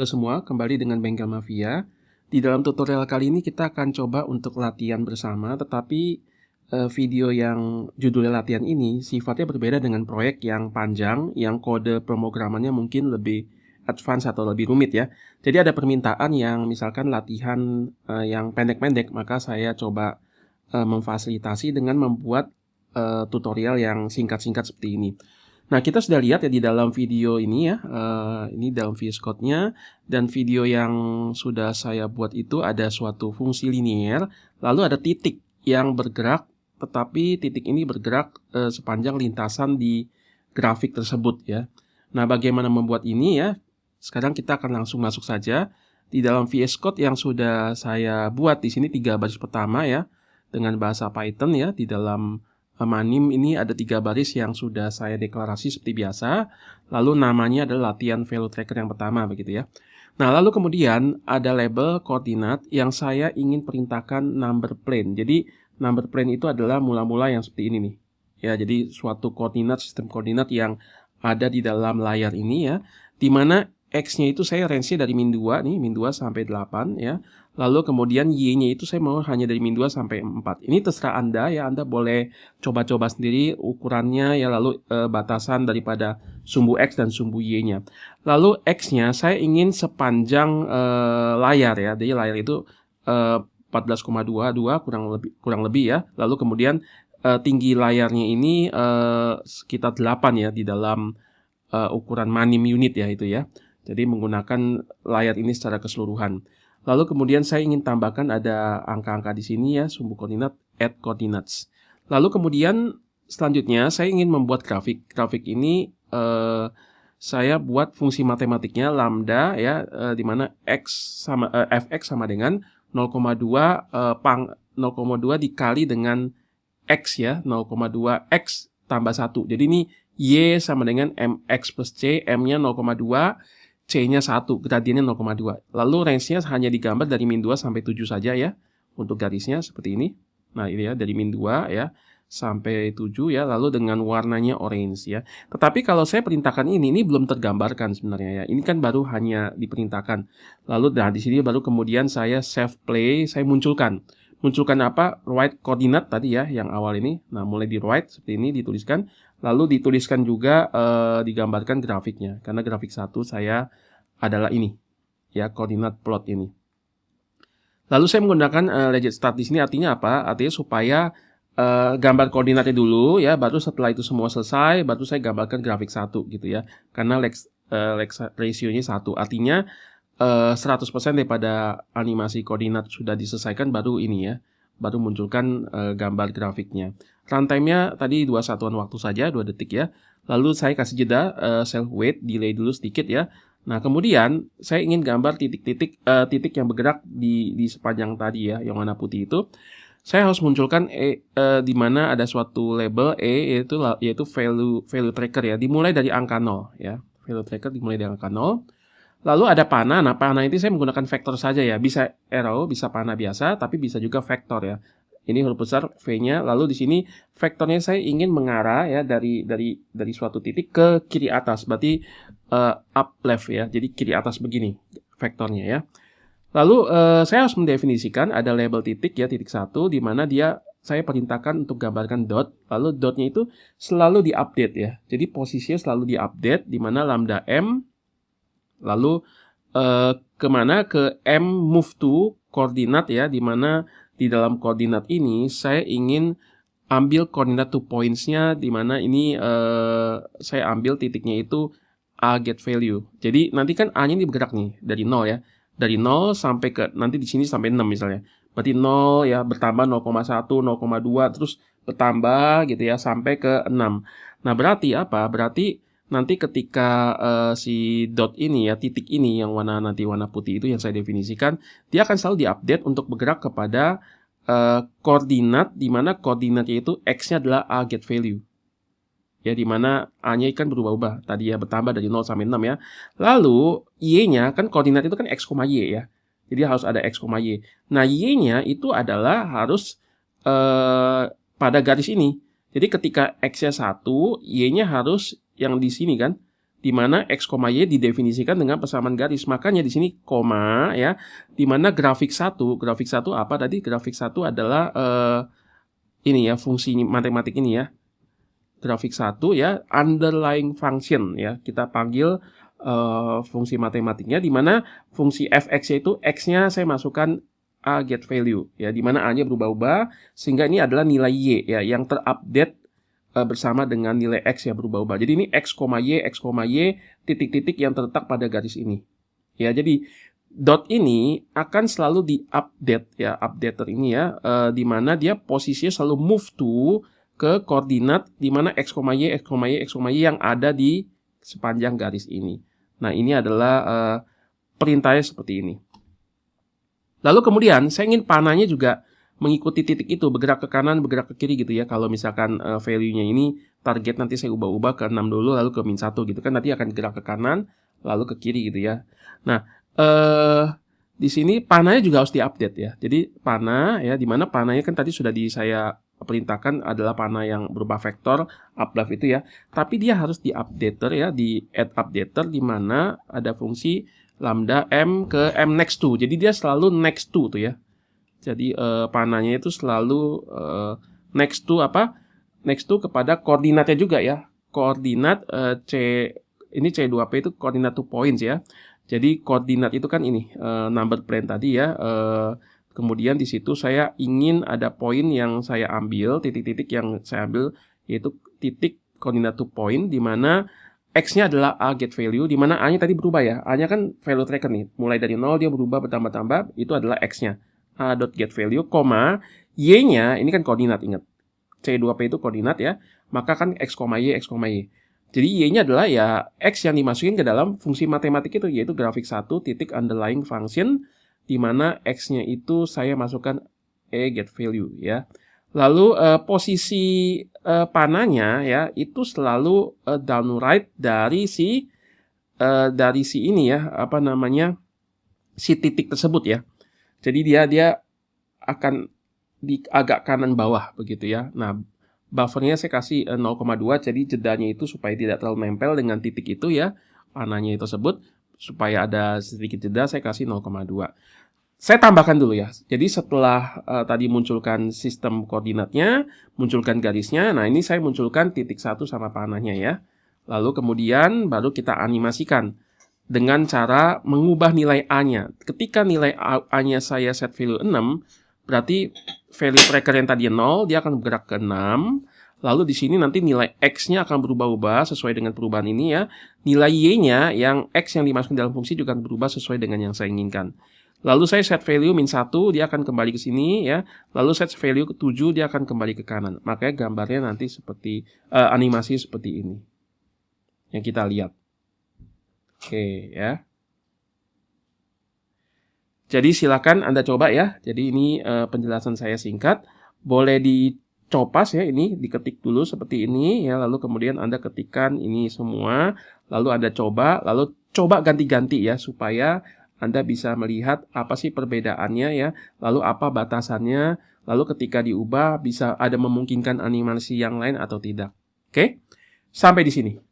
Halo semua, kembali dengan Bengkel Mafia. Di dalam tutorial kali ini kita akan coba untuk latihan bersama, tetapi video yang judulnya latihan ini sifatnya berbeda dengan proyek yang panjang, yang kode pemrogramannya mungkin lebih advance atau lebih rumit ya. Jadi ada permintaan yang misalkan latihan yang pendek-pendek, maka saya coba memfasilitasi dengan membuat tutorial yang singkat-singkat seperti ini. Nah, kita sudah lihat ya di dalam video ini ya, ini dalam VS Code-nya, dan video yang sudah saya buat itu ada suatu fungsi linier, lalu ada titik yang bergerak, tetapi titik ini bergerak sepanjang lintasan di grafik tersebut ya. Nah, bagaimana membuat ini ya? Sekarang kita akan langsung masuk saja di dalam VS Code yang sudah saya buat di sini 3 baris pertama ya, dengan bahasa Python ya, di dalam manim ini ada 3 baris yang sudah saya deklarasi seperti biasa. Lalu namanya adalah latihan value tracker yang pertama begitu ya. Nah, lalu kemudian ada label koordinat yang saya ingin perintahkan number plane. Jadi number plane itu adalah mula-mula yang seperti ini nih. Ya, jadi suatu koordinat, sistem koordinat yang ada di dalam layar ini ya. Di mana X-nya itu saya range-nya dari min 2 nih, min 2 sampai 8 ya. Lalu kemudian Y-nya itu saya mau hanya dari min 2 sampai 4. Ini terserah Anda ya, Anda boleh coba-coba sendiri ukurannya ya, lalu batasan daripada sumbu X dan sumbu Y-nya. Lalu X-nya saya ingin sepanjang layar ya, jadi layar itu 14,22 kurang lebih ya. Lalu kemudian tinggi layarnya ini sekitar 8 ya di dalam ukuran manim unit ya itu ya. Jadi menggunakan layar ini secara keseluruhan. Lalu kemudian saya ingin tambahkan ada angka-angka di sini ya, sumbu koordinat, add coordinates. Lalu kemudian selanjutnya saya ingin membuat grafik. Grafik ini saya buat fungsi matematiknya lambda ya, di mana fx sama dengan 0,2 dikali dengan x ya, 0,2 x tambah 1. Jadi ini y sama dengan mx plus c, m-nya 0,2, C-nya 1, gradiennya 0,2. Lalu range-nya hanya digambar dari min 2 sampai 7 saja ya. Untuk garisnya seperti ini. Nah, ini ya dari min 2 ya sampai 7 ya, lalu dengan warnanya orange ya. Tetapi kalau saya perintahkan ini belum tergambarkan sebenarnya ya. Ini kan baru hanya diperintahkan. Lalu di sini baru kemudian saya save play, saya munculkan. Munculkan apa? Write coordinate tadi ya, yang awal ini. Nah, mulai di write seperti ini dituliskan. Lalu dituliskan juga digambarkan grafiknya. Karena grafik 1 saya adalah ini. Ya, koordinat plot ini. Lalu saya menggunakan legit start di sini artinya apa? Artinya supaya gambar koordinatnya dulu ya, baru setelah itu semua selesai, baru saya gambarkan grafik 1 gitu ya. Karena ratio-nya 1. Artinya 100% daripada animasi koordinat sudah diselesaikan baru ini ya, baru munculkan gambar grafiknya. Runtime-nya tadi 2 satuan waktu saja, 2 detik ya. Lalu saya kasih jeda self wait, delay dulu sedikit ya. Nah, kemudian saya ingin gambar titik yang bergerak di sepanjang tadi ya, yang warna putih itu. Saya harus munculkan di mana ada suatu label yaitu value tracker ya, dimulai dari angka 0 ya. Value tracker dimulai dari angka 0. Lalu ada panah. Nah, panah itu saya menggunakan vektor saja ya. Bisa arrow, bisa panah biasa, tapi bisa juga vektor ya. Ini huruf besar V-nya. Lalu di sini vektornya saya ingin mengarah ya dari suatu titik ke kiri atas. Berarti up left ya. Jadi kiri atas begini vektornya ya. Lalu saya harus mendefinisikan ada label titik ya, titik 1 di mana saya perintahkan untuk gambarkan dot. Lalu dotnya itu selalu diupdate ya. Jadi posisinya selalu diupdate di mana lambda m. Lalu kemana? Ke m move to koordinat ya, di mana di dalam koordinat ini saya ingin ambil koordinat to points-nya, di mana ini saya ambil titiknya itu a get value. Jadi nanti kan a-nya ini bergerak nih dari 0 ya. Dari 0 sampai ke nanti di sini sampai 6 misalnya. Berarti 0 ya bertambah 0,1, 0,2 terus bertambah gitu ya sampai ke 6. Nah, berarti apa? Berarti nanti ketika si dot ini ya, titik ini yang warna putih itu yang saya definisikan, dia akan selalu diupdate untuk bergerak kepada koordinat, di mana koordinatnya itu X-nya adalah a get value. Ya, di mana A-nya kan berubah-ubah. Tadi ya bertambah dari 0 sampai 6 ya. Lalu Y-nya kan koordinat itu kan X, Y ya. Jadi harus ada X, Y. Nah, Y-nya itu adalah harus pada garis ini. Jadi ketika X-nya 1, Y-nya harus yang di sini kan, di mana X, Y didefinisikan dengan persamaan garis. Makanya di sini koma ya, di mana grafik 1 apa tadi? Grafik 1 adalah ini ya, fungsi matematik ini ya. Grafik 1 ya, underlying function ya. Kita panggil fungsi matematiknya, di mana fungsi fx itu x-nya saya masukkan a get value ya, di mana a-nya berubah-ubah sehingga ini adalah nilai y ya yang terupdate bersama dengan nilai x ya berubah-ubah. Jadi ini x, y, titik-titik yang terletak pada garis ini. Ya, jadi dot ini akan selalu diupdate ya, updater ini ya, di mana dia posisinya selalu move to ke koordinat di mana x, y yang ada di sepanjang garis ini. Nah, ini adalah perintahnya seperti ini. Lalu kemudian saya ingin panahnya juga mengikuti titik itu, bergerak ke kanan, bergerak ke kiri gitu ya. Kalau misalkan value-nya ini target nanti saya ubah-ubah ke 6 dulu lalu ke -1 gitu kan, nanti akan gerak ke kanan lalu ke kiri gitu ya. Nah, di sini panahnya juga harus diupdate ya. Jadi panah ya, di mana panahnya kan tadi sudah saya perintahkan adalah panah yang berupa vektor update itu ya. Tapi dia harus di-updater ya, di add updater di mana ada fungsi lambda m ke m next to. Jadi dia selalu next to tuh ya. Jadi panahnya itu selalu next to apa? Next to kepada koordinatnya juga ya. Koordinat ini C2P itu koordinat 2 points ya. Jadi koordinat itu kan ini number plane tadi ya. Kemudian di situ saya ingin ada poin yang saya ambil, titik-titik yang saya ambil yaitu titik koordinat 2 point di mana X-nya adalah A get value, di mana A-nya tadi berubah ya. A-nya kan value tracker nih. Mulai dari 0 dia berubah bertambah-tambah, itu adalah X-nya. A.getValue, Y-nya ini kan koordinat, ingat. C2P itu koordinat ya. Maka kan X, Y. Jadi Y-nya adalah ya X yang dimasukin ke dalam fungsi matematik itu, yaitu grafik 1 titik underlying function, di mana X-nya itu saya masukkan get value ya. Lalu posisi panahnya ya itu selalu down right dari si ini ya, apa namanya, si titik tersebut ya. Jadi dia akan di agak kanan bawah begitu ya. Nah, buffernya saya kasih 0,2, jadi jedanya itu supaya tidak terlalu nempel dengan titik itu ya, panahnya itu tersebut, supaya ada sedikit jeda saya kasih 0,2. Saya tambahkan dulu ya. Jadi setelah tadi munculkan sistem koordinatnya, munculkan garisnya, nah ini saya munculkan titik 1 sama panahnya ya. Lalu kemudian baru kita animasikan dengan cara mengubah nilai A-nya. Ketika nilai A-nya saya set value 6, berarti value tracker yang tadi 0, dia akan bergerak ke 6. Lalu di sini nanti nilai X-nya akan berubah-ubah sesuai dengan perubahan ini ya. Nilai Y-nya yang X yang dimasukkan dalam fungsi juga akan berubah sesuai dengan yang saya inginkan. Lalu saya set value -1, dia akan kembali ke sini ya. Lalu set value ke 7, dia akan kembali ke kanan. Makanya gambarnya nanti seperti animasi seperti ini. Yang kita lihat. Oke ya. Jadi silakan Anda coba ya. Jadi ini penjelasan saya singkat. Boleh dicopas ya, ini diketik dulu seperti ini ya. Lalu kemudian Anda ketikkan ini semua. Lalu Anda coba, lalu coba ganti-ganti ya supaya Anda bisa melihat apa sih perbedaannya ya. Lalu apa batasannya. Lalu ketika diubah bisa ada memungkinkan animasi yang lain atau tidak. Oke? Sampai di sini.